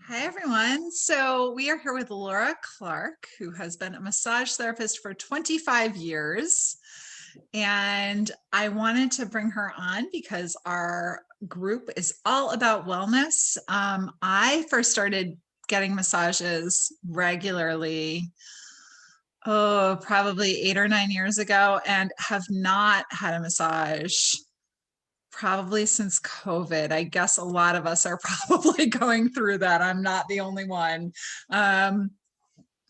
Hi, everyone. So we are here with Laura Clark, who has been a massage therapist for 25 years. And I wanted to bring her on because our group is all about wellness. I first started getting massages regularly, probably 8 or 9 years ago, and have not had a massage probably since COVID. I guess a lot of us are probably going through that. I'm not the only one. Um,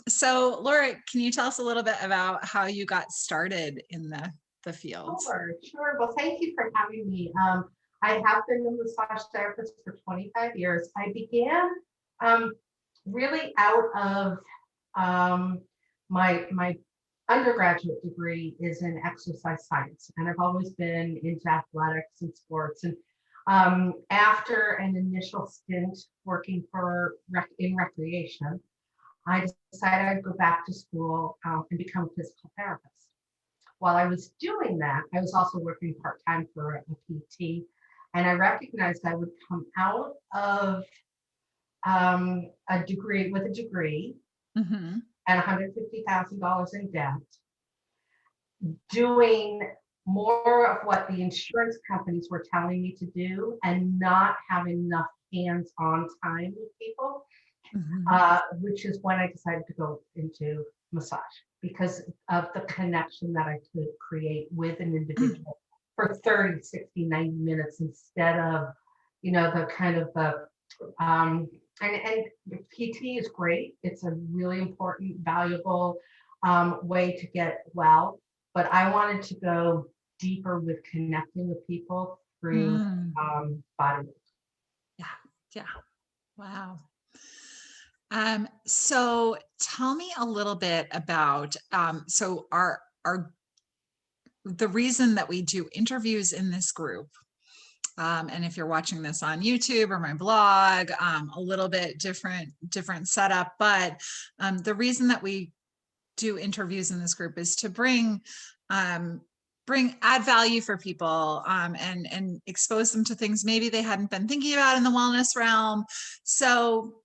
so, Laura, can you tell us a little bit about how you got started in the field? Sure. Well, thank you for having me. I have been a massage therapist for 25 years. I began um, really out of my undergraduate degree is in exercise science, and I've always been into athletics and sports. And after an initial stint working for in recreation, I decided I'd go back to school and become a physical therapist. While I was doing that, I was also working part-time for a PT, and I recognized I would come out of a degree Hmm. and $150,000 in debt, doing more of what the insurance companies were telling me to do and not having enough hands-on time with people, Hmm. which is when I decided to go into massage because of the connection that I could create with an individual for 30, 60, 90 minutes instead of, the kind of and PT is great. It's a really important, valuable way to get well. But I wanted to go deeper with connecting with people through Mm. body work. Yeah, yeah. Wow. So tell me a little bit about so our the reason that we do interviews in this group. And if you're watching this on YouTube or my blog, a little bit different setup. But the reason that we do interviews in this group is to um, add value for people, and expose them to things maybe they hadn't been thinking about in the wellness realm. So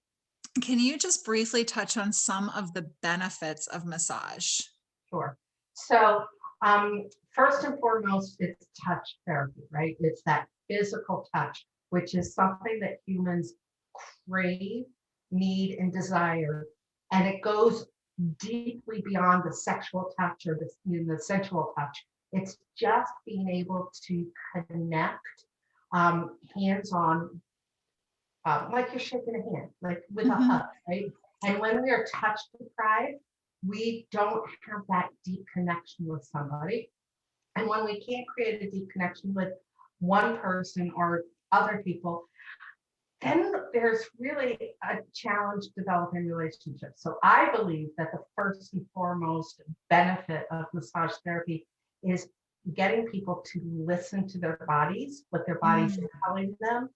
can you just briefly touch on some of the benefits of massage? Sure. So, first and foremost, it's touch therapy, right? It's that physical touch, which is something that humans crave, need, and desire. And it goes deeply beyond the sexual touch or the sensual touch. It's just being able to connect hands on, like you're shaking a hand, like with a hug, Hmm. right? And when we are touch deprived, we don't have that deep connection with somebody. And when we can't create a deep connection with one person or other people, then there's really a challenge developing relationships. So I believe that the first and foremost benefit of massage therapy is getting people to listen to their bodies, what their bodies are telling them,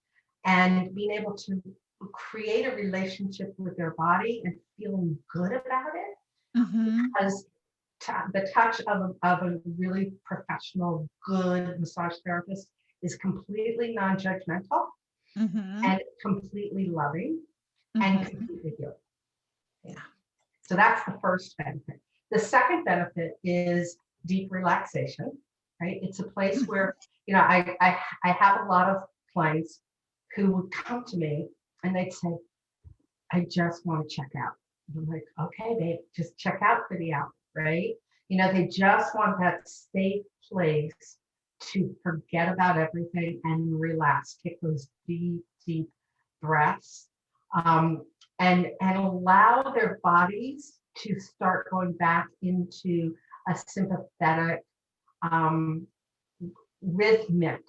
and being able to create a relationship with their body and feeling good about it. Hmm. Because the touch of a really professional, good massage therapist is completely non-judgmental Hmm. and completely loving and Hmm. completely healing. Yeah. So that's the first benefit. The second benefit is deep relaxation, right? It's a place where, I have a lot of clients who would come to me and they'd say, I just want to check out. And I'm like, okay, babe, just check out for the hour, right? They just want that safe place to forget about everything and relax, take those deep, deep breaths, um, and allow their bodies to start going back into a sympathetic, um, rhythmic,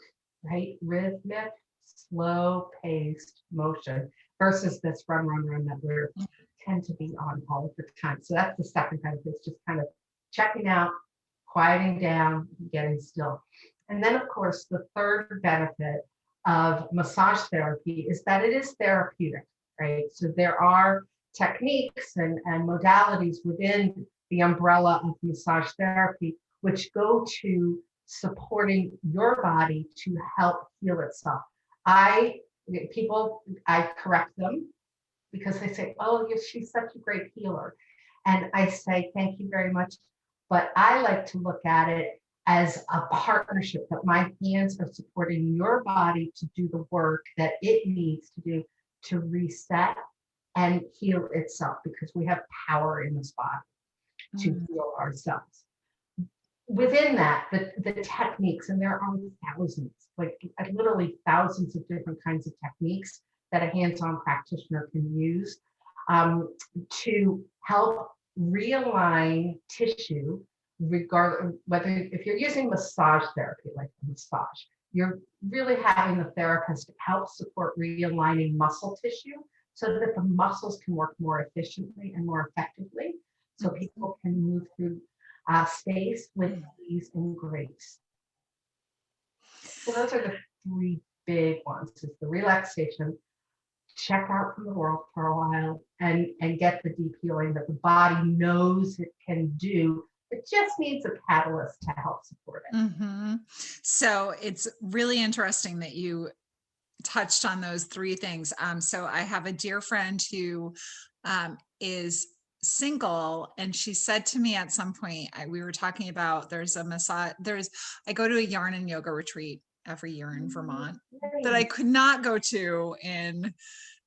right? Rhythmic, slow paced motion versus this run that we tend to be on all of the time. So that's the second benefit, is just kind of checking out, quieting down, getting still. And then, of course, the third benefit of massage therapy is that it is therapeutic, right? So there are techniques and modalities within the umbrella of massage therapy which go to supporting your body to help heal itself. I I correct them because they say, oh, yes, she's such a great healer. And I say, thank you very much. But I like to look at it as a partnership, that my hands are supporting your body to do the work that it needs to do to reset and heal itself, because we have power in this body to heal ourselves. Within that, the techniques, and there are thousands, like literally thousands of different kinds of techniques that a hands-on practitioner can use to help realign tissue, regardless whether if you're using massage therapy, like massage, you're really having the therapist help support realigning muscle tissue so that the muscles can work more efficiently and more effectively, so people can move through space with ease and grace. So those are the three big ones: is the relaxation, check out from the world for a while, and get the deep healing that the body knows it can do. It just needs a catalyst to help support it. So it's really interesting that you touched on those three things. So I have a dear friend who is single, and she said to me at some point, we were talking about, there's a massage, I go to a yarn and yoga retreat every year in Vermont that I could not go to in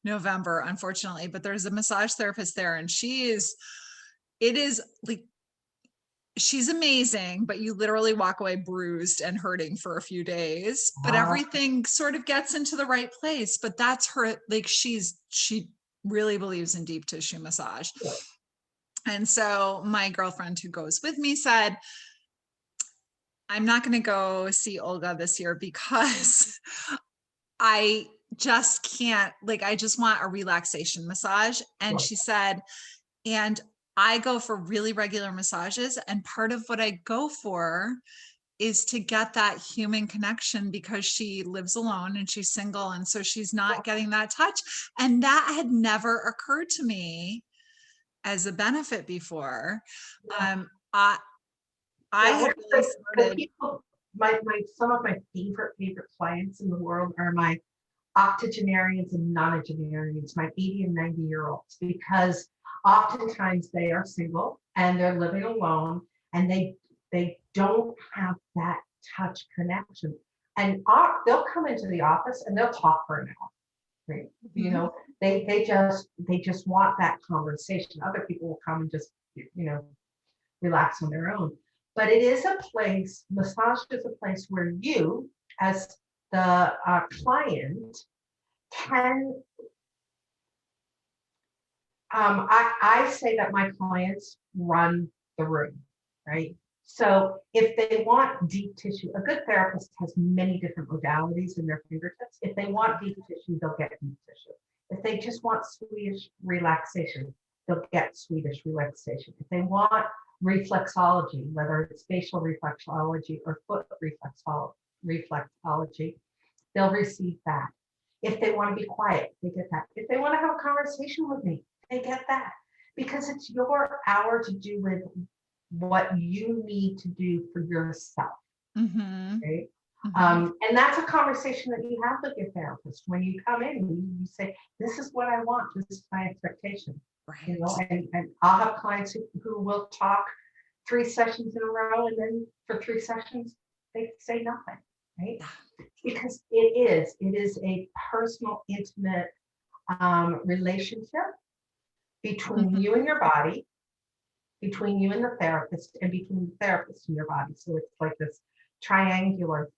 November, unfortunately, but there's a massage therapist there, and it is like, she's amazing, but you literally walk away bruised and hurting for a few days, but everything sort of gets into the right place. But that's her, like, she really believes in deep tissue massage. And so my girlfriend who goes with me said, I'm not going to go see Olga this year because I just can't, like, I just want a relaxation massage. And she said, and I go for really regular massages, and part of what I go for is to get that human connection, because she lives alone and she's single, and so she's not getting that touch. And that had never occurred to me as a benefit before. I had really started. People, some of my favorite clients in the world are my octogenarians and nonagenarians, my 80 and 90-year-olds, because oftentimes they are single and they're living alone, and they don't have that touch connection. And they'll come into the office and they'll talk for an hour. Right? You know, they just want that conversation. Other people will come and just, relax on their own. But it is a place, massage is a place where you, as the client, can, I say that my clients run the room, right? So if they want deep tissue, a good therapist has many different modalities in their fingertips. If they want deep tissue, they'll get deep tissue. If they just want Swedish relaxation, they'll get Swedish relaxation. If they want reflexology, whether it's facial reflexology or foot reflexology, they'll receive that. If they want to be quiet, they get that. If they want to have a conversation with me, they get that. Because it's your hour to do with what you need to do for yourself. Right? And that's a conversation that you have with your therapist. When you come in, you say, this is what I want, this is my expectation. Right. You know, and I'll have clients who will talk 3 sessions in a row, and then for 3 sessions, they say nothing, right? Because it is a personal, intimate relationship between you and your body, between you and the therapist, and between the therapist and your body. So it's like this triangular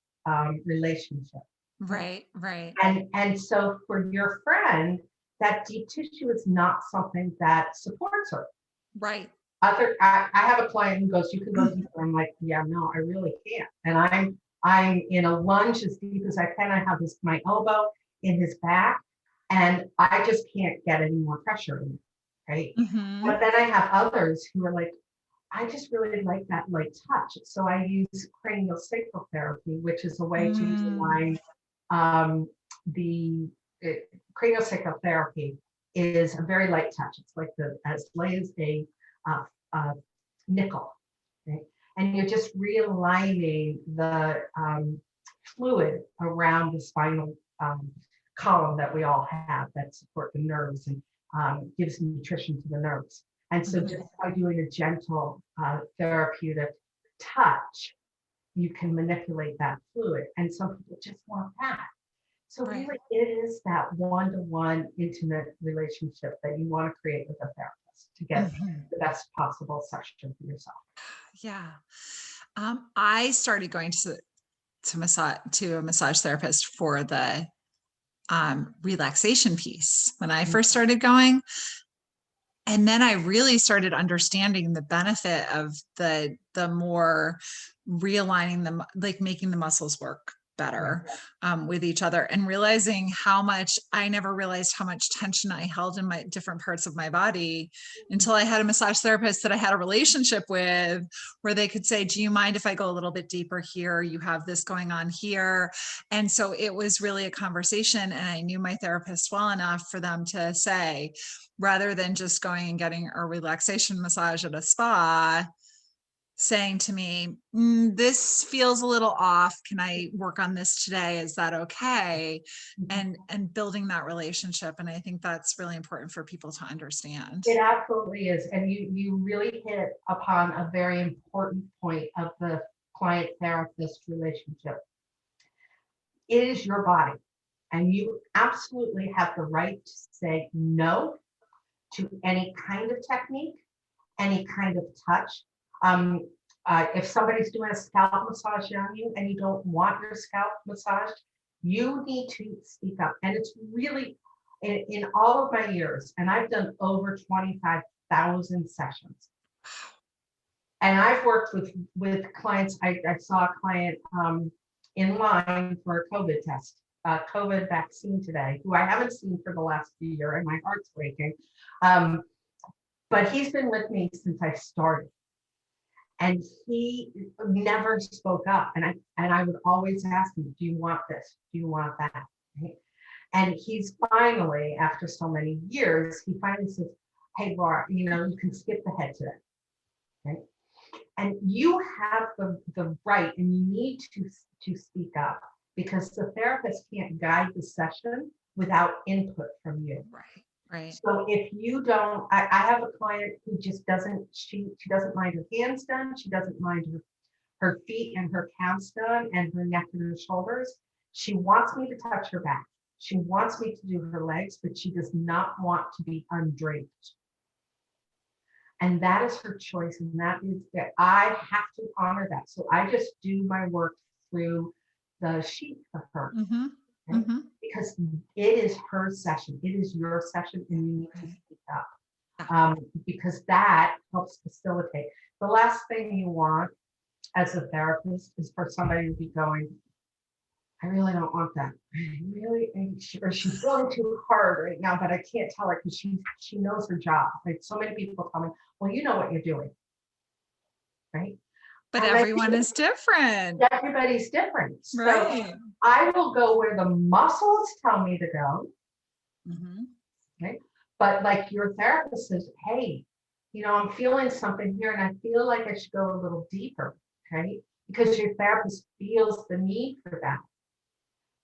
relationship. Right. And so for your friend, that deep tissue is not something that supports her. Right. I have a client who goes, you can go deeper. I'm like, yeah, no, I really can't. And I'm in a lunge as deep as I can. I have my elbow in his back, and I just can't get any more pressure in it, right? But then I have others who are like, I just really like that light touch. So I use craniosacral therapy, which is a way to align craniosacral therapy is a very light touch. It's like as light as a nickel, right? And you're just realigning the fluid around the spinal column that we all have that support the nerves and gives nutrition to the nerves. And so just by doing a gentle therapeutic touch, you can manipulate that fluid. And some people just want that. So Right. really, it is that one-to-one intimate relationship that you want to create with a therapist to get the best possible session for yourself. Yeah. I started going to a massage therapist for the relaxation piece when I first started going. And then I really started understanding the benefit of the more realigning them, like making the muscles work better with each other, and realizing how much I never realized how much tension I held in my different parts of my body until I had a massage therapist that I had a relationship with, where they could say, do you mind if I go a little bit deeper here? You have this going on here. And so it was really a conversation, and I knew my therapist well enough for them to say, rather than just going and getting a relaxation massage at a spa, saying to me, this feels a little off. Can I work on this today? Is that okay? And building that relationship. And I think that's really important for people to understand. It absolutely is. And you really hit upon a very important point of the client therapist relationship. It is your body, and you absolutely have the right to say no to any kind of technique, any kind of touch. If somebody's doing a scalp massage on you and you don't want your scalp massaged, you need to speak up. And it's really, in all of my years, and I've done over 25,000 sessions. And I've worked with clients. I saw a client in line for a COVID test, COVID vaccine today, who I haven't seen for the last few years, and my heart's breaking. But he's been with me since I started. And he never spoke up. And I would always ask him, do you want this? Do you want that? Right? And he's finally, after so many years, he finally says, hey, Laura, you can skip the head today. Right? And you have the right, and you need to speak up, because the therapist can't guide the session without input from you. Right. So if you don't, I have a client who just doesn't, she doesn't mind her hands done. She doesn't mind her feet and her calves done, and her neck and her shoulders. She wants me to touch her back. She wants me to do her legs, but she does not want to be undraped. And that is her choice. And that is that I have to honor that. So I just do my work through the sheet of her. Right? Because it is her session. It is your session, and you need to speak up, because that helps facilitate. The last thing you want as a therapist is for somebody to be going, I really don't want that. Or she's going too hard right now, but I can't tell her because she knows her job. Like, so many people tell me, well, you know what you're doing, right? But everyone is different. Everybody's different. Right. So I will go where the muscles tell me to go. Right? But like your therapist says, hey, I'm feeling something here, and I feel like I should go a little deeper. Okay? Because your therapist feels the need for that.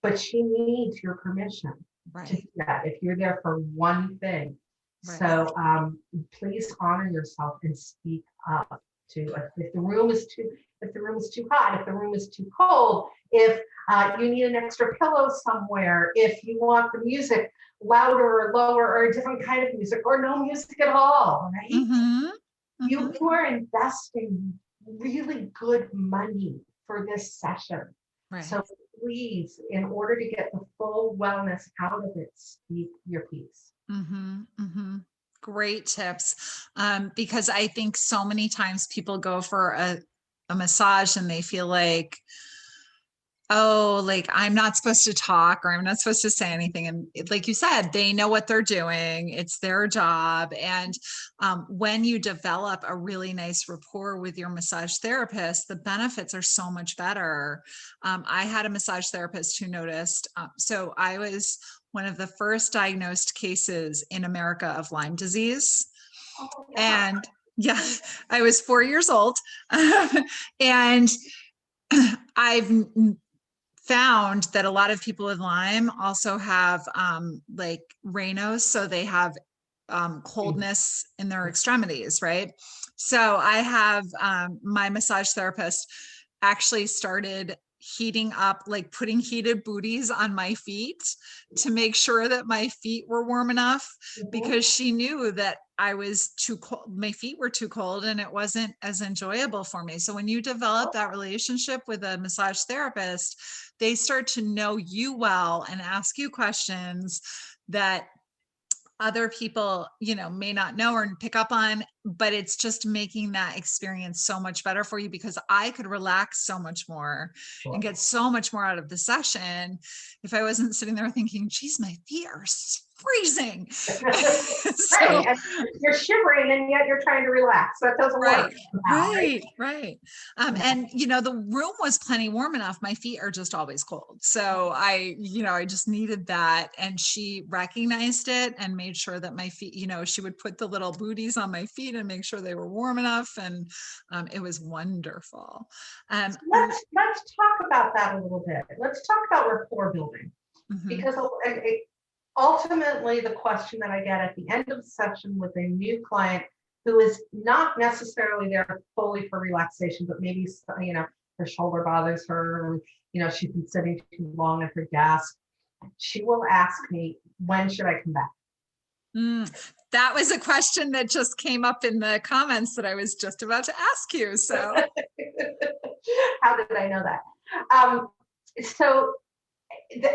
But she needs your permission to do that if you're there for one thing. Right. So please honor yourself and speak up. If the room is too hot, if the room is too cold, if you need an extra pillow somewhere, if you want the music louder or lower, or a different kind of music, or no music at all, right? You are investing really good money for this session. Right. So please, in order to get the full wellness out of it, speak your piece. Great tips. Because I think so many times people go for a massage and they feel like, oh, like I'm not supposed to talk, or I'm not supposed to say anything. And like you said, they know what they're doing. It's their job. And when you develop a really nice rapport with your massage therapist, the benefits are so much better. I had a massage therapist who noticed, so I was one of the first diagnosed cases in America of Lyme disease. Oh, yeah. And yeah, I was 4 years old. And I've found that a lot of people with Lyme also have like Raynaud's. So they have coldness in their extremities, right? So I have my massage therapist actually started heating up, like putting heated booties on my feet to make sure that my feet were warm enough, because she knew that I was too cold, my feet were too cold, and it wasn't as enjoyable for me. So when you develop that relationship with a massage therapist, they start to know you well and ask you questions that other people, may not know or pick up on, but it's just making that experience so much better for you, because I could relax so much more and get so much more out of the session if I wasn't sitting there thinking, geez, my feet are freezing. Right. And you're shivering and yet you're trying to relax. That doesn't work. Right. And the room was plenty warm enough. My feet are just always cold. So I just needed that. And she recognized it and made sure that my feet, she would put the little booties on my feet and make sure they were warm enough. And it was wonderful. Let's talk about that a little bit. Let's talk about rapport building, because ultimately the question that I get at the end of the session with a new client who is not necessarily there fully for relaxation, but maybe, her shoulder bothers her, or, she's been sitting too long at her desk. She will ask me, when should I come back? That was a question that just came up in the comments that I was just about to ask you. So how did I know that?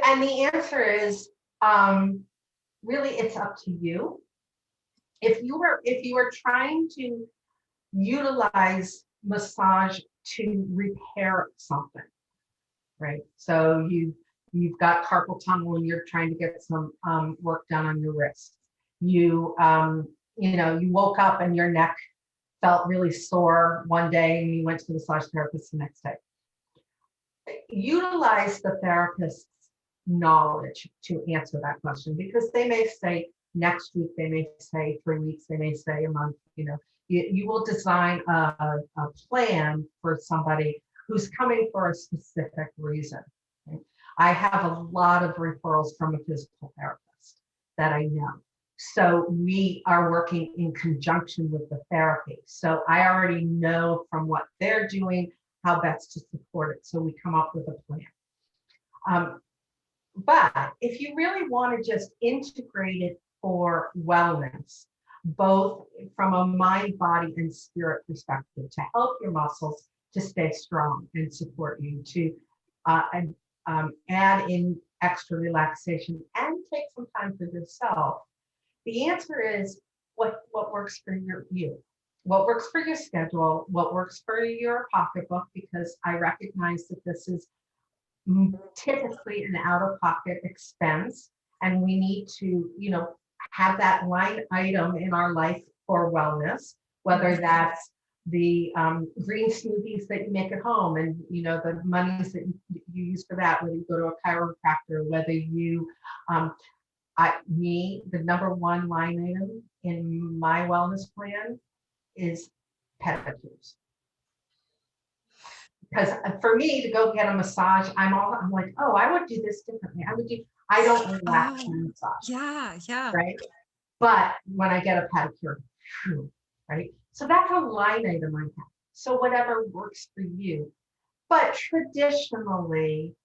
And the answer is, really, it's up to you. If you are trying to utilize massage to repair something, right? So you've got carpal tunnel and you're trying to get some work done on your wrist. You woke up and your neck felt really sore one day and you went to the massage therapist the next day. Utilize the therapist's knowledge to answer that question, because they may say next week, they may say 3 weeks, they may say a month. You will design a plan for somebody who's coming for a specific reason. Okay? I have a lot of referrals from a physical therapist that I know. So we are working in conjunction with the therapy. So I already know from what they're doing how best to support it. So we come up with a plan. But if you really want to just integrate it for wellness, both from a mind, body, and spirit perspective, to help your muscles to stay strong and support you, to add in extra relaxation and take some time for yourself, the answer is what works for you, what works for your schedule, what works for your pocketbook, because I recognize that this is typically an out-of-pocket expense, and we need to have that line item in our life for wellness, whether that's the green smoothies that you make at home and the monies that you use for that, whether you go to a chiropractor, whether you the number one line item in my wellness plan is pedicures. Because for me to go get a massage, I'm like, oh, I would do this differently. I don't relax in massage. Yeah. Right. But when I get a pedicure, right. So that's a line item I have. So whatever works for you. But traditionally,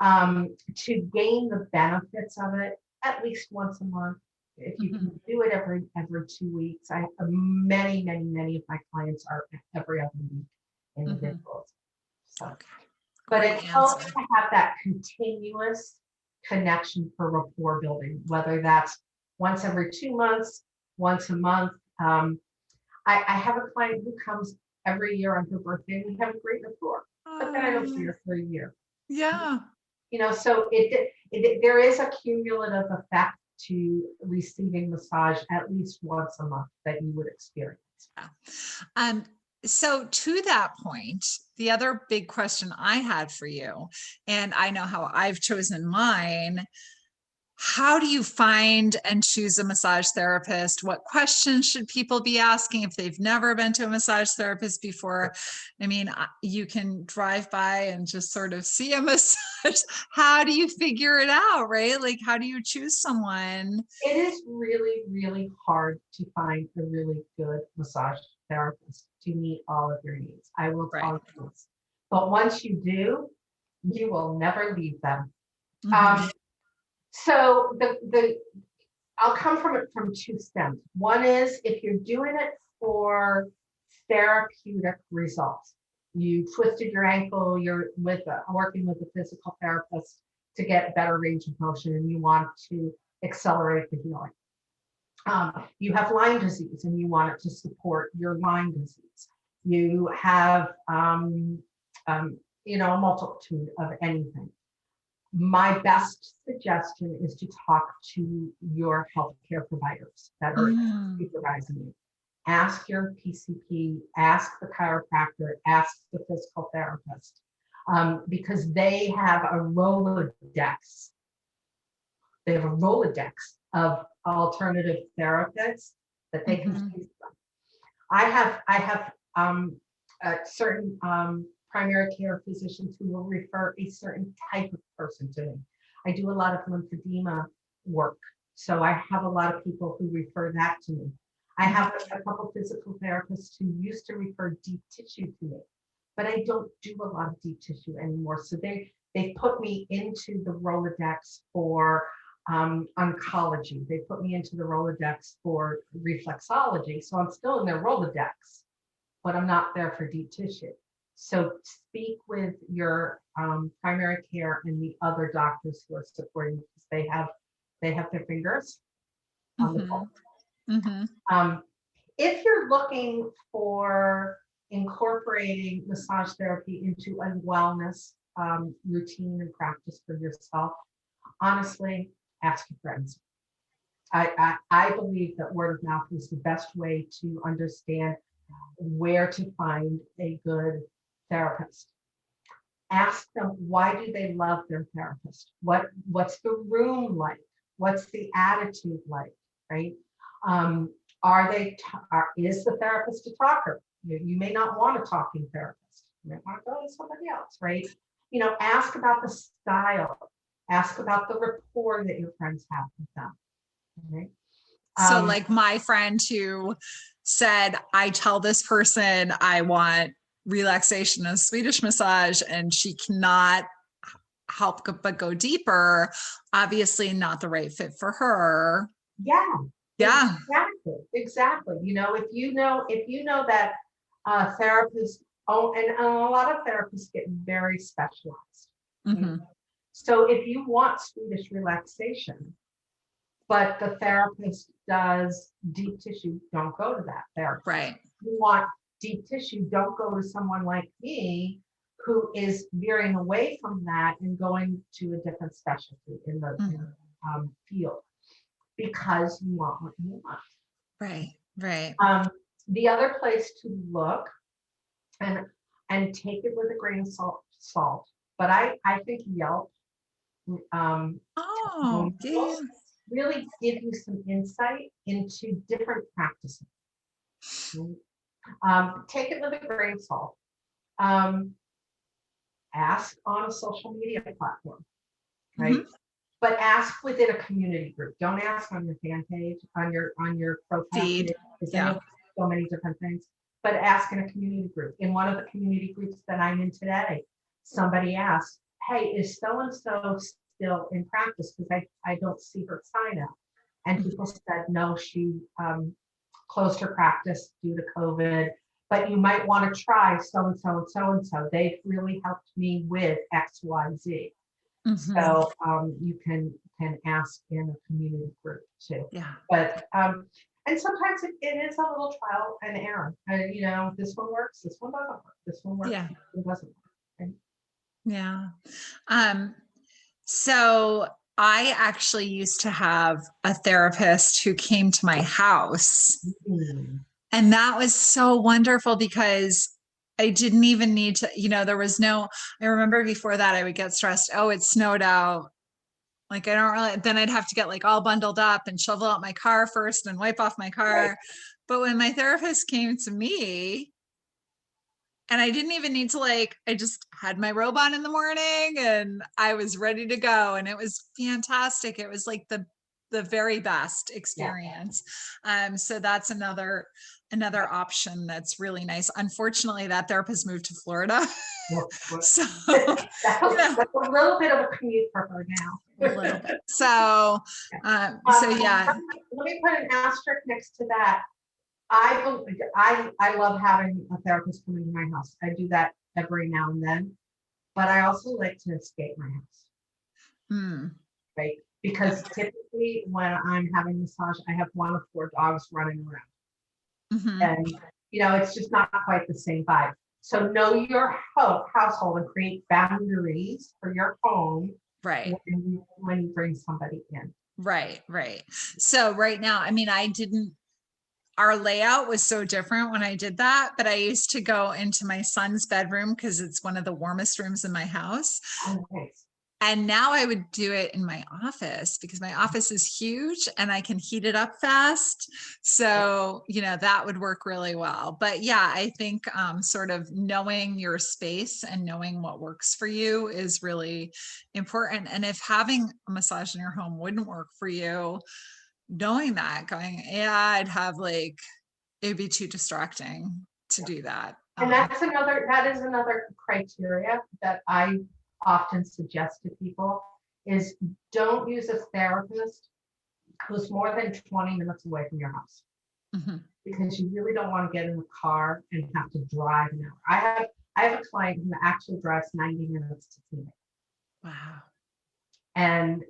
to gain the benefits of it, at least once a month. If you can do it every 2 weeks, I have many of my clients are every other week individuals. So, but it helps to have that continuous connection for rapport building, whether that's once every 2 months, once a month. I have a client who comes every year on her birthday, and we have a great rapport. But then I don't see her for a year. Yeah. So there is a cumulative effect to receiving massage at least once a month that you would experience. So to that point, the other big question I had for you, and I know how I've chosen mine, how do you find and choose a massage therapist? What questions should people be asking if they've never been to a massage therapist before? I mean, you can drive by and just sort of see a massage. How do you figure it out, right? Like, how do you choose someone? It is really, really hard to find a really good massage therapist to meet all of your needs. I will tell you this. But once you do, you will never leave them. Mhm. So I'll come from it from two stems. One is if you're doing it for therapeutic results, you twisted your ankle, you're working with a physical therapist to get better range of motion, and you want to accelerate the healing. You have Lyme disease, and you want it to support your Lyme disease. You have, a multitude of anything. My best suggestion is to talk to your healthcare providers that are supervising you. Ask your PCP, ask the chiropractor, ask the physical therapist, because they have a Rolodex. They have a Rolodex of alternative therapists that they can choose from. I have certain primary care physicians who will refer a certain type of person to me. I do a lot of lymphedema work, so I have a lot of people who refer that to me. I have a couple physical therapists who used to refer deep tissue to me, but I don't do a lot of deep tissue anymore. So they put me into the Rolodex for oncology. They put me into the Rolodex for reflexology. So I'm still in their Rolodex, but I'm not there for deep tissue. So speak with your primary care and the other doctors who are supporting you, because they have their fingers on the pulse. If you're looking for incorporating massage therapy into a wellness routine and practice for yourself, honestly, ask your friends. I believe that word of mouth is the best way to understand where to find a good therapist. Ask them, why do they love their therapist? What's the room like? What's the attitude like, right? Is the therapist a talker? You may not want a talking therapist. You might want to go to somebody else, right? Ask about the style. Ask about the rapport that your friends have with them. Right? So like my friend who said, I tell this person I want relaxation and Swedish massage, and she cannot help but go deeper, obviously not the right fit for her. Yeah. Exactly. If you know that therapists, and a lot of therapists get very specialized. So if you want Swedish relaxation, but the therapist does deep tissue, don't go to that therapist. Right. If you want deep tissue, don't go to someone like me who is veering away from that and going to a different specialty in the field, because you want what you want. Right. The other place to look, and take it with a grain of salt, but I think Yelp really give you some insight into different practices. Take it with a grain of salt. Ask on a social media platform, right? But ask within a community group. Don't ask on your fan page, on your profile feed. So many different things. But ask in a community group. In one of the community groups that I'm in today, somebody asked, hey, is so-and-so still in practice? Because I don't see her sign up. And people said, no, she closed her practice due to COVID, but you might want to try so-and-so and so-and-so. They've really helped me with X, Y, Z. So you can ask in a community group too. But and sometimes it is a little trial and error. This one works, this one doesn't work. This one works, this one doesn't work. Right? So I actually used to have a therapist who came to my house, and that was so wonderful because I didn't even need to, there was I remember before that I would get stressed. Oh, it snowed out. Like I don't really, then I'd have to get like all bundled up and shovel out my car first and wipe off my car. But when my therapist came to me, and I didn't even need to like, I just had my robe on in the morning and I was ready to go. And it was fantastic. It was like the very best experience. So that's another option that's really nice. Unfortunately, that therapist moved to Florida. So That's a little bit of a commute for her now. a little bit. So yeah. Let me put an asterisk next to that. I love having a therapist come into my house. I do that every now and then, but I also like to escape my house, right? Because typically when I'm having massage, I have 1 of 4 dogs running around, and it's just not quite the same vibe. So know your household and create boundaries for your home, right? When you bring somebody in, right. So right now, I mean, our layout was so different when I did that, but I used to go into my son's bedroom because it's one of the warmest rooms in my house. Oh, nice. And now I would do it in my office because my office is huge and I can heat it up fast. So, that would work really well. But yeah, I think sort of knowing your space and knowing what works for you is really important. And if having a massage in your home wouldn't work for you, knowing that, I'd have it'd be too distracting to do that. And that is another criteria that I often suggest to people is don't use a therapist who's more than 20 minutes away from your house, because you really don't want to get in the car and have to drive an hour. I have a client who actually drives 90 minutes to see me. Wow. And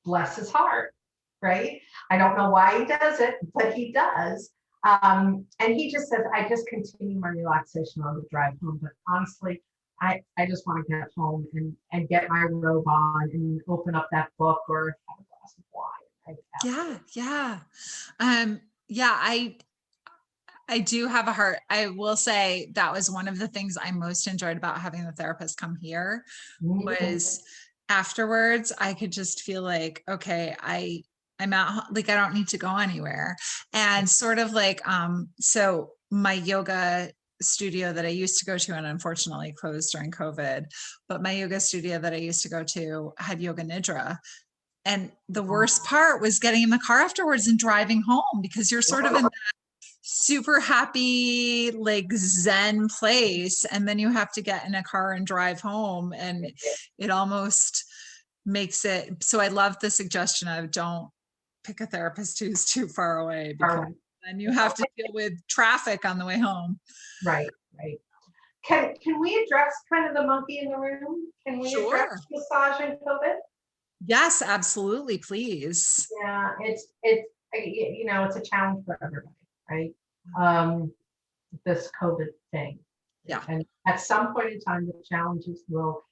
bless his heart, right? I don't know why he does it, but he does. And he just says, I just continue my relaxation on the drive home. But honestly, I just want to get home and get my robe on and open up that book or have a glass of wine. I do have a heart. I will say that was one of the things I most enjoyed about having the therapist come here was afterwards, I could just feel like, okay, I'm out, I don't need to go anywhere. And sort of so my yoga studio that I used to go to, and unfortunately closed during COVID, but my yoga studio that I used to go to had yoga nidra. And the worst part was getting in the car afterwards and driving home because you're sort of in that super happy, Zen place. And then you have to get in a car and drive home. And it almost makes it, so I love the suggestion of don't pick a therapist who's too far away because then you have to deal with traffic on the way home. Right. Can we address kind of the monkey in the room? Can we address massage and COVID? Yes, absolutely. Please. Yeah, it's a challenge for everybody, right? This COVID thing. Yeah. And at some point in time, the challenges will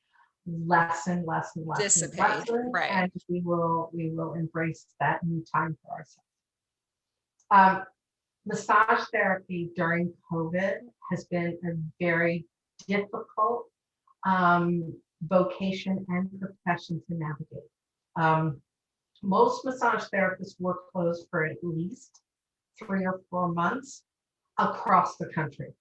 lessen, dissipate, right? And we will embrace that new time for ourselves. Massage therapy during COVID has been a very difficult vocation and profession to navigate. Most massage therapists were closed for at least 3 or 4 months across the country.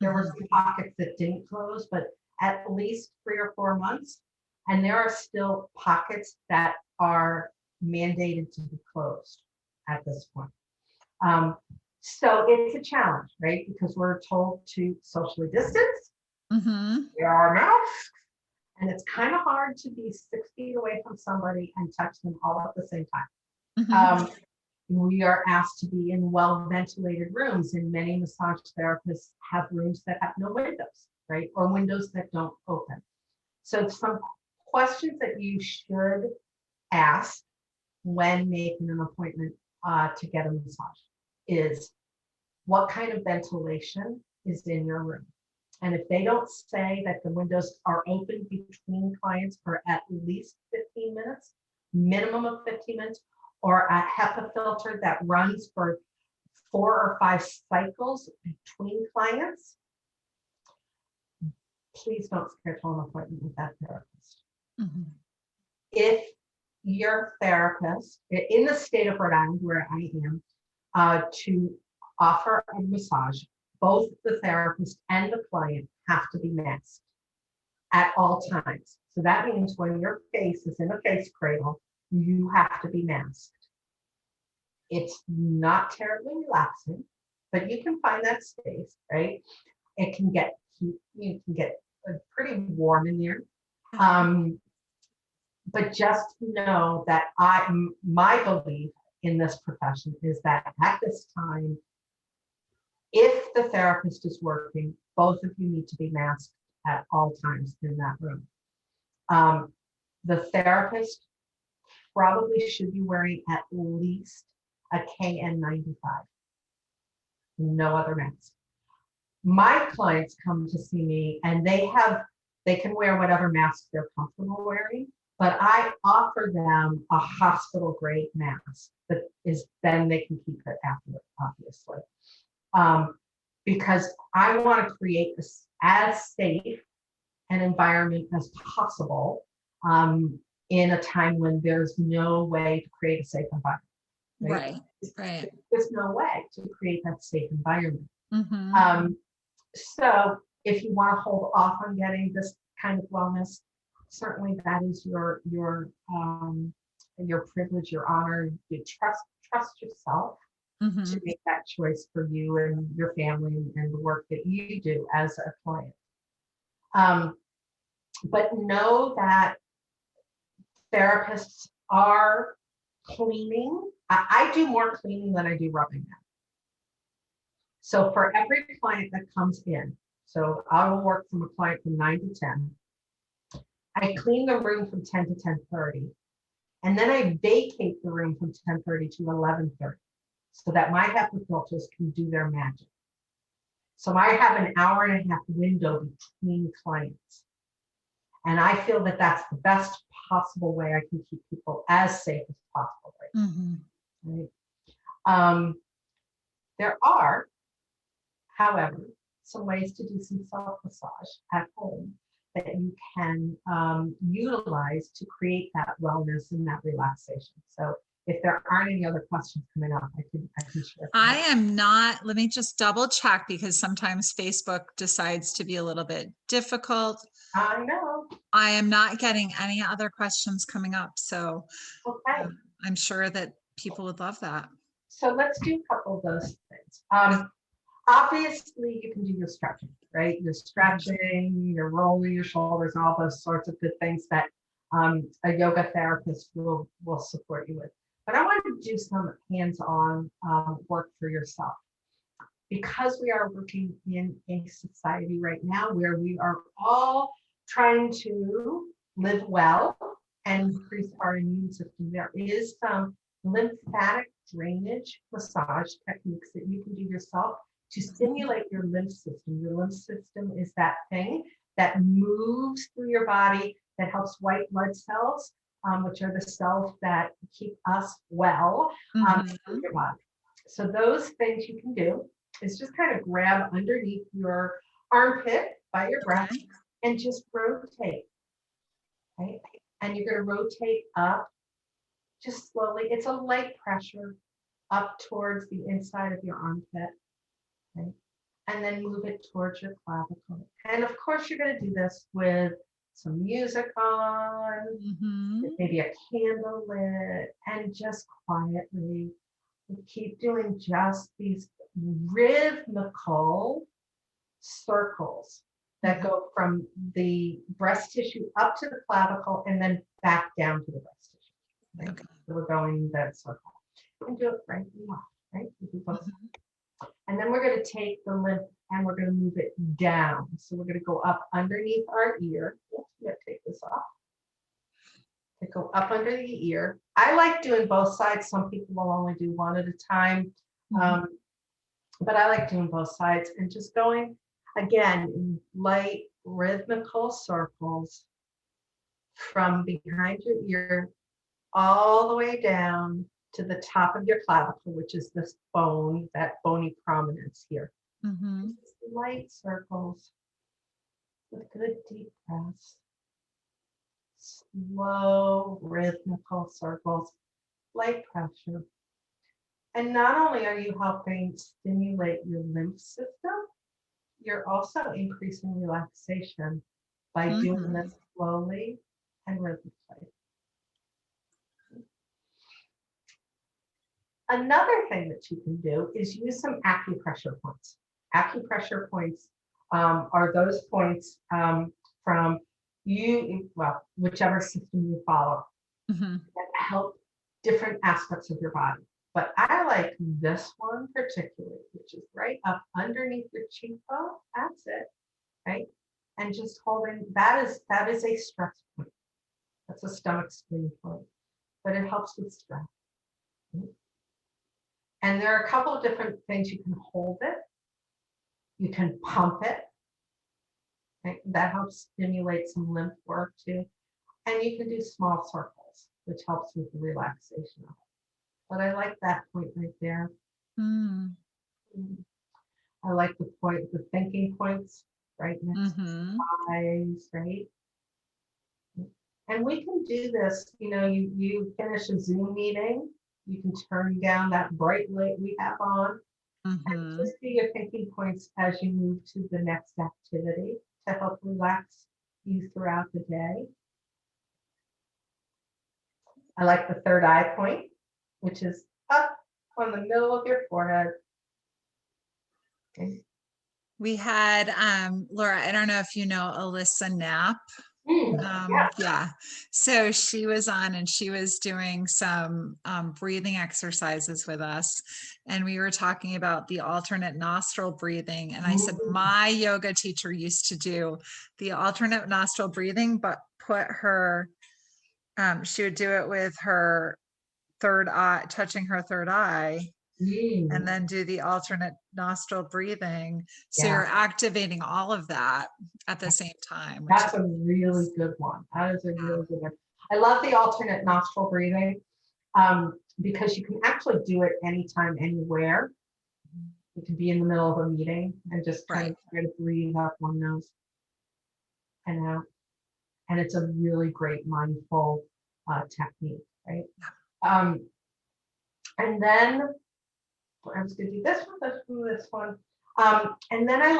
There were some pockets that didn't close, but at least 3 or 4 months. And there are still pockets that are mandated to be closed at this point. So it's a challenge, right? Because we're told to socially distance, wear our masks, and it's kind of hard to be 6 feet away from somebody and touch them all at the same time. We are asked to be in well-ventilated rooms, and many massage therapists have rooms that have no windows, right? Or windows that don't open. So some questions that you should ask when making an appointment to get a massage is, what kind of ventilation is in your room? And if they don't say that the windows are open between clients for at least 15 minutes, minimum of 15 minutes, or a HEPA filter that runs for 4 or 5 cycles between clients, please don't schedule an appointment with that therapist. if your therapist in the state of Rhode Island, where I am, to offer a massage, both the therapist and the client have to be masked at all times. So that means when your face is in a face cradle, you have to be masked. It's not terribly relaxing, but you can find that space, right? It can get heat, you can get pretty warm in there. But just know that my belief in this profession is that at this time, if the therapist is working, both of you need to be masked at all times in that room. The therapist probably should be wearing at least a KN95. No other mask. My clients come to see me and they can wear whatever mask they're comfortable wearing, but I offer them a hospital grade mask that is, then they can keep it afterward, obviously. Because I want to create this as safe an environment as possible in a time when there's no way to create a safe environment. Right. There's no way to create that safe environment. Mm-hmm. So if you want to hold off on getting this kind of wellness, certainly that is your privilege, your honor. You trust yourself to make that choice for you and your family and the work that you do as a client. But know that therapists are cleaning. I do more cleaning than I do rubbing now. So for every client that comes in, so I will work from a client from 9 to 10. I clean the room from 10 to 10:30. And then I vacate the room from 10:30 to 11:30 so that my HEPA filters can do their magic. So I have an hour and a half window between clients. And I feel that that's the best possible way I can keep people as safe as possible. Right? There are, however, some ways to do some self-massage at home that you can utilize to create that wellness and that relaxation. So if there aren't any other questions coming up, I can share. I am not, let me just double check because sometimes Facebook decides to be a little bit difficult. I know. I am not getting any other questions coming up. So okay. I'm sure that people would love that. So let's do a couple of those things. Obviously, you can do your stretching, right? You're stretching, you're rolling your shoulders, and all those sorts of good things that a yoga therapist will support you with. But I want to do some hands-on work for yourself. Because we are working in a society right now where we are all trying to live well and increase our immune system, there is some lymphatic drainage massage techniques that you can do yourself to stimulate your lymph system. Your lymph system is that thing that moves through your body that helps white blood cells, which are the cells that keep us well in your body. So those things you can do is just kind of grab underneath your armpit by your breast and just rotate, right? And you're going to rotate up just slowly. It's a light pressure up towards the inside of your armpit, right? And then move it towards your clavicle. And of course, you're going to do this with some music on, maybe a candle lit, and just quietly keep doing just these rhythmical circles that go from the breast tissue up to the clavicle and then back down to the breast tissue. Right? Okay. So we're going that circle. And do it right and left, right? Do both. And then we're going to take the lymph and we're going to move it down. So we're going to go up underneath our ear. Oops, I'm going to take this off. To go up under the ear. I like doing both sides. Some people will only do one at a time. But I like doing both sides and just going again in light rhythmical circles from behind your ear all the way down to the top of your clavicle, which is this bone, that bony prominence here. Light circles with good deep breaths. slow, rhythmical circles, light pressure. And not only are you helping stimulate your lymph system, you're also increasing relaxation by doing Mhm. this slowly and rhythmically. Another thing that you can do is use some acupressure points. Acupressure points are those points from you, well, whichever system you follow, Mhm. that help different aspects of your body. But I like this one particularly, which is right up underneath your cheekbone. That's it, right? And just holding, that is a stress point. That's a stomach spleen point, but it helps with stress. And there are a couple of different things. You can hold it, you can pump it. Right? That helps stimulate some lymph work too. And you can do small circles, which helps with the relaxation of it. But I like that point right there. Mm. I like the point, the thinking points right next to Mhm. the eyes, right? And we can do this, you finish a Zoom meeting, you can turn down that bright light we have on, and Mhm. just do your thinking points as you move to the next activity to help relax you throughout the day. I like the third eye point, which is up on the middle of your forehead. Okay. We had Laura, I don't know if you know Alyssa Knapp. Yeah. Yeah. So she was on and she was doing some breathing exercises with us. And we were talking about the alternate nostril breathing. And I said, my yoga teacher used to do the alternate nostril breathing, but put her, she would do it with her third eye, touching her third eye, and then do the alternate nostril breathing. So Yeah. you're activating all of that at the same time, which That's a really good one. That is a really good one. I love the alternate nostril breathing because you can actually do it anytime, anywhere. You can be in the middle of a meeting and just kind right. of try to breathe out one nose and out. And it's a really great mindful technique, right? And then I was going to do this one, this one, this one. And then I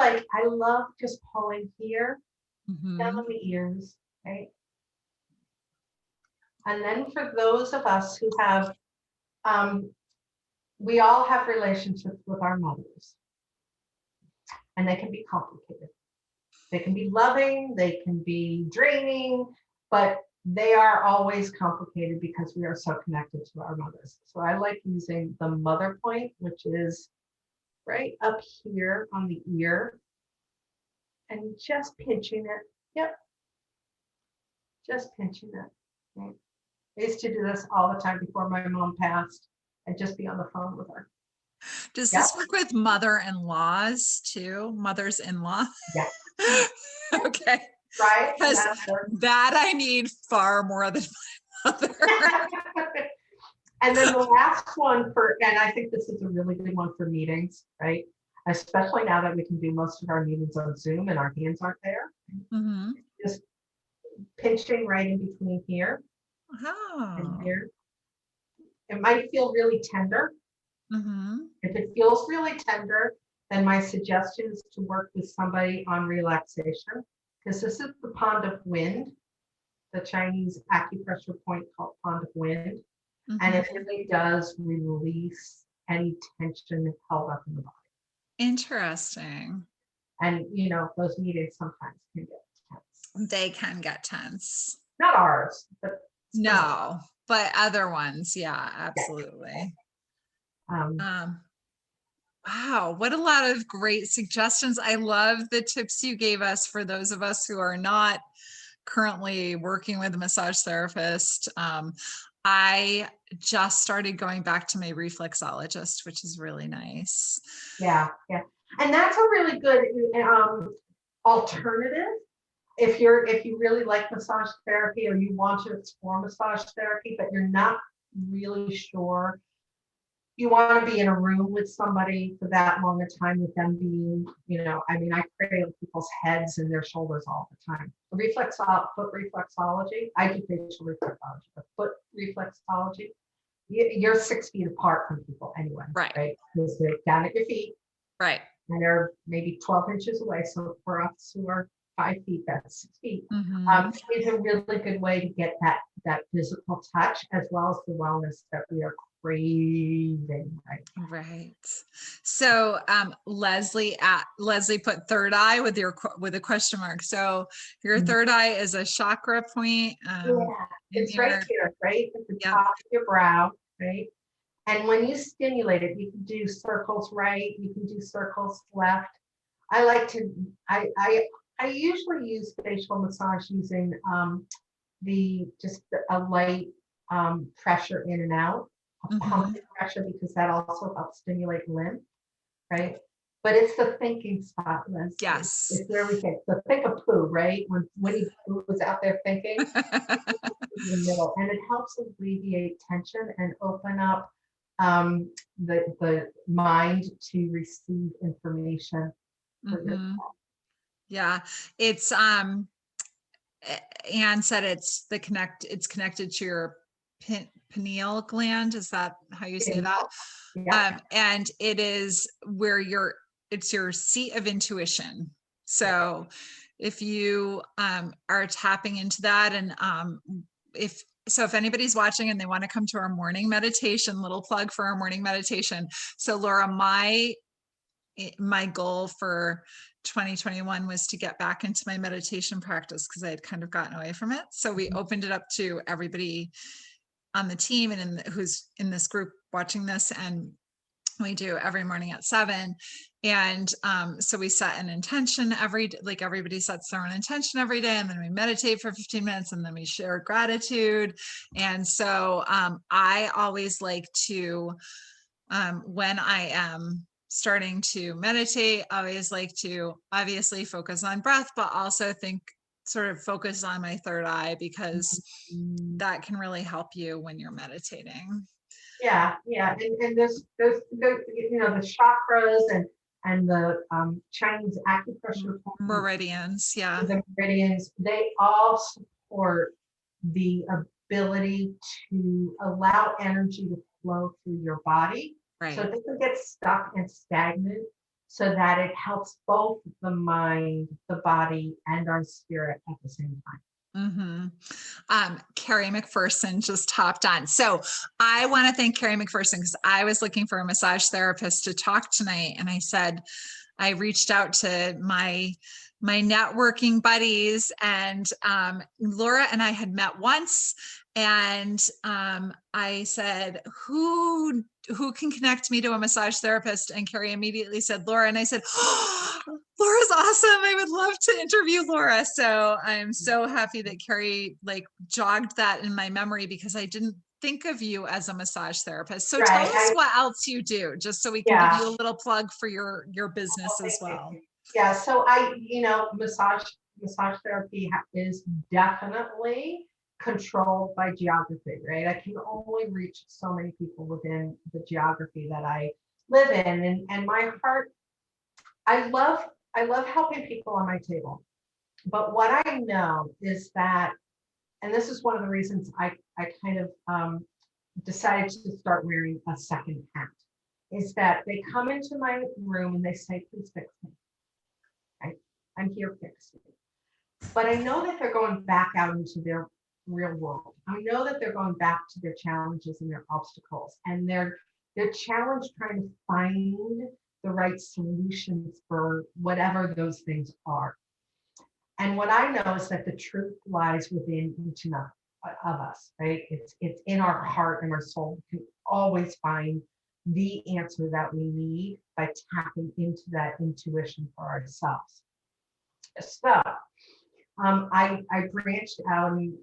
love just pulling here, down Mhm. the ears, right? And then for those of us who have, we all have relationships with our mothers, and they can be complicated. They can be loving, they can be draining, but they are always complicated because we are so connected to our mothers. So I like using the mother point, which is right up here on the ear, and just pinching it. Yep, just pinching it. Right? I used to do this all the time before my mom passed and just be on the phone with her. Does Yep. this work with mother-in-laws too? Mothers-in-law? Yeah. Okay. Right. Because that I need far more than my mother. And then the last one and I think this is a really good one for meetings, right? Especially now that we can do most of our meetings on Zoom and our hands aren't there. Mm-hmm. Just pinching right in between here and Oh. here. It might feel really tender. Mm-hmm. If it feels really tender, then my suggestion is to work with somebody on relaxation, because this is the pond of wind, the Chinese acupressure point called pond of wind. And it really does release any tension held up in the body. Interesting. And those meetings sometimes can get tense. They can get tense. Not ours, but no, but other ones. Yeah, absolutely. Wow, what a lot of great suggestions. I love the tips you gave us for those of us who are not currently working with a massage therapist. I just started going back to my reflexologist, which is really nice. Yeah. And that's a really good alternative. If you really like massage therapy or you want to explore massage therapy, but you're not really sure you want to be in a room with somebody for that long a time with them being, I mean, I pray on people's heads and their shoulders all the time. Foot reflexology, I do facial reflexology, but foot reflexology, you're 6 feet apart from people anyway, Right. right? Because they're down at your feet Right. and they're maybe 12 inches away. So for us who are 5 feet, that's 6 feet. Mhm. It's a really good way to get that physical touch as well as the wellness that we are craving right now. Right. So Leslie put third eye with a question mark. So your Mhm. third eye is a chakra point. Yeah, In it's right your here, right at the Yep. top of your brow, right? And when you stimulate it, you can do circles right, you can do circles left. I like to, I usually use facial massage using just a light pressure in and out, a Mhm. pumping pressure, because that also helps stimulate lymph, right? But it's the thinking spot, Leslie. Yes. It's where we think. So think of Pooh, right? When Winnie Pooh was out there thinking, in the middle, and it helps alleviate tension and open up the mind to receive information for Mhm. yourself. Yeah. It's Anne said it's connected to your pineal gland. Is that how you say that? Yeah, And it is where it's your seat of intuition. So if you are tapping into that, and if anybody's watching and they want to come to our morning meditation, little plug for our morning meditation. So Laura, my goal for 2021 was to get back into my meditation practice because I had kind of gotten away from it. So we opened it up to everybody on the team and who's in this group watching this, and we do every morning at 7. And so we set an intention everybody sets their own intention every day, and then we meditate for 15 minutes, and then we share gratitude. And so I always like to, when I am starting to meditate, I always like to obviously focus on breath, but also sort of focus on my third eye, because that can really help you when you're meditating. yeah. And there's the chakras and the Chinese acupressure Meridians, yeah. the meridians, they all support the ability to allow energy to flow through your body. Right. So it doesn't get stuck and stagnant, so that it helps both the mind, the body, and our spirit at the same time. Carrie McPherson just hopped on. So I want to thank Carrie McPherson, because I was looking for a massage therapist to talk tonight. And I reached out to my networking buddies, and Laura and I had met once, and I said, who can connect me to a massage therapist? And Carrie immediately said Laura, and I said, oh, Laura's awesome. I would love to interview Laura. So I'm so happy that Carrie jogged that in my memory, because I didn't think of you as a massage therapist. So tell us what else you do, just so we can give you a little plug for your business as well. Yeah, so massage therapy is definitely controlled by geography, right? I can only reach so many people within the geography that I live in, and my heart, I love helping people on my table. But what I know is that, and this is one of the reasons I kind of decided to start wearing a second hat, is that they come into my room and they say, please fix me. I'm here fixing. But I know that they're going back out into their real world. I know that they're going back to their challenges and their obstacles, and they're challenged trying to find the right solutions for whatever those things are. And what I know is that the truth lies within each of us, right? It's in our heart and our soul. We can always find the answer that we need by tapping into that intuition for ourselves. So I branched out, and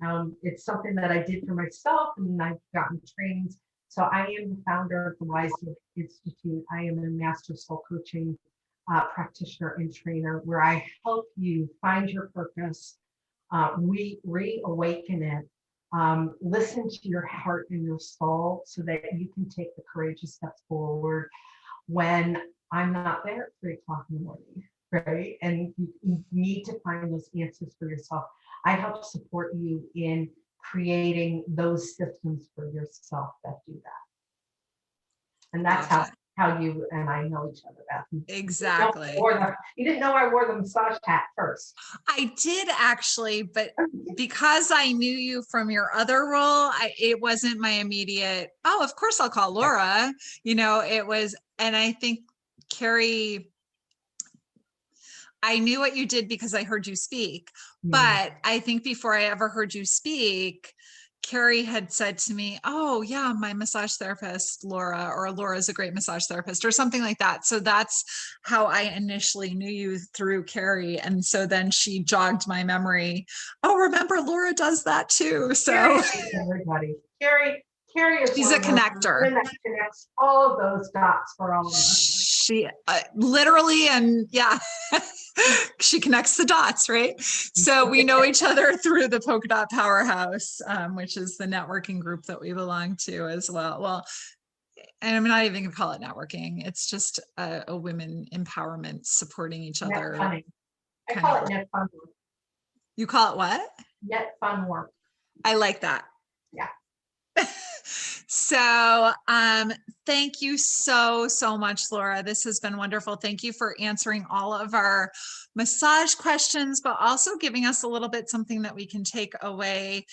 it's something that I did for myself, and I've gotten trainings. So I am the founder of the Wise Institute. I am a master soul coaching practitioner and trainer, where I help you find your purpose, reawaken it, Listen to your heart and your soul so that you can take the courageous steps forward when I'm not there at 3 o'clock in the morning, right? And you need to find those answers for yourself. I help support you in creating those systems for yourself that do that. And that's Gotcha. how you and I know each other, Beth. Exactly. You didn't know I wore the massage hat first. I did actually, but because I knew you from your other role, it wasn't my immediate, oh, of course I'll call Laura. You know, it was, and I think Carrie, I knew what you did because I heard you speak, but I think before I ever heard you speak, Carrie had said to me, oh yeah, my massage therapist, Laura, or Laura's a great massage therapist or something like that. So that's how I initially knew you, through Carrie. And so then she jogged my memory. Oh, remember Laura does that too. So everybody, Carrie is she's a connector that connects all of those dots for all of us. She literally, and yeah, she connects the dots, right? So we know each other through the Polka Dot Powerhouse, which is the networking group that we belong to as well. Well, and I'm not even gonna call it networking. It's just a women empowerment, supporting each other. I call it net fun work. You call it what? Net fun work. I like that. Yeah. So thank you so much, Laura. This has been wonderful. Thank you for answering all of our massage questions, but also giving us a little bit something that we can take away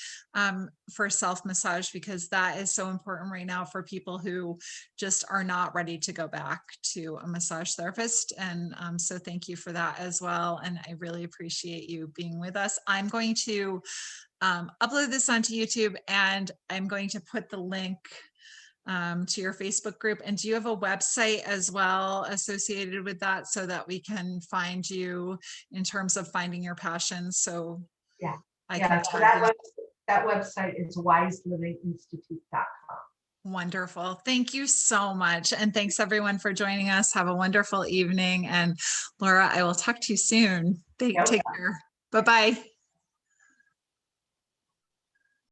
for self-massage, because that is so important right now for people who just are not ready to go back to a massage therapist. And so thank you for that as well. And I really appreciate you being with us. I'm going to upload this onto YouTube, and I'm going to put the link to your Facebook group. And do you have a website as well associated with that, so that we can find you in terms of finding your passions? So yeah, so that website is wiselivinginstitute.com. Wonderful. Thank you so much. And thanks everyone for joining us. Have a wonderful evening. And Laura, I will talk to you soon. Take care. Bye-bye.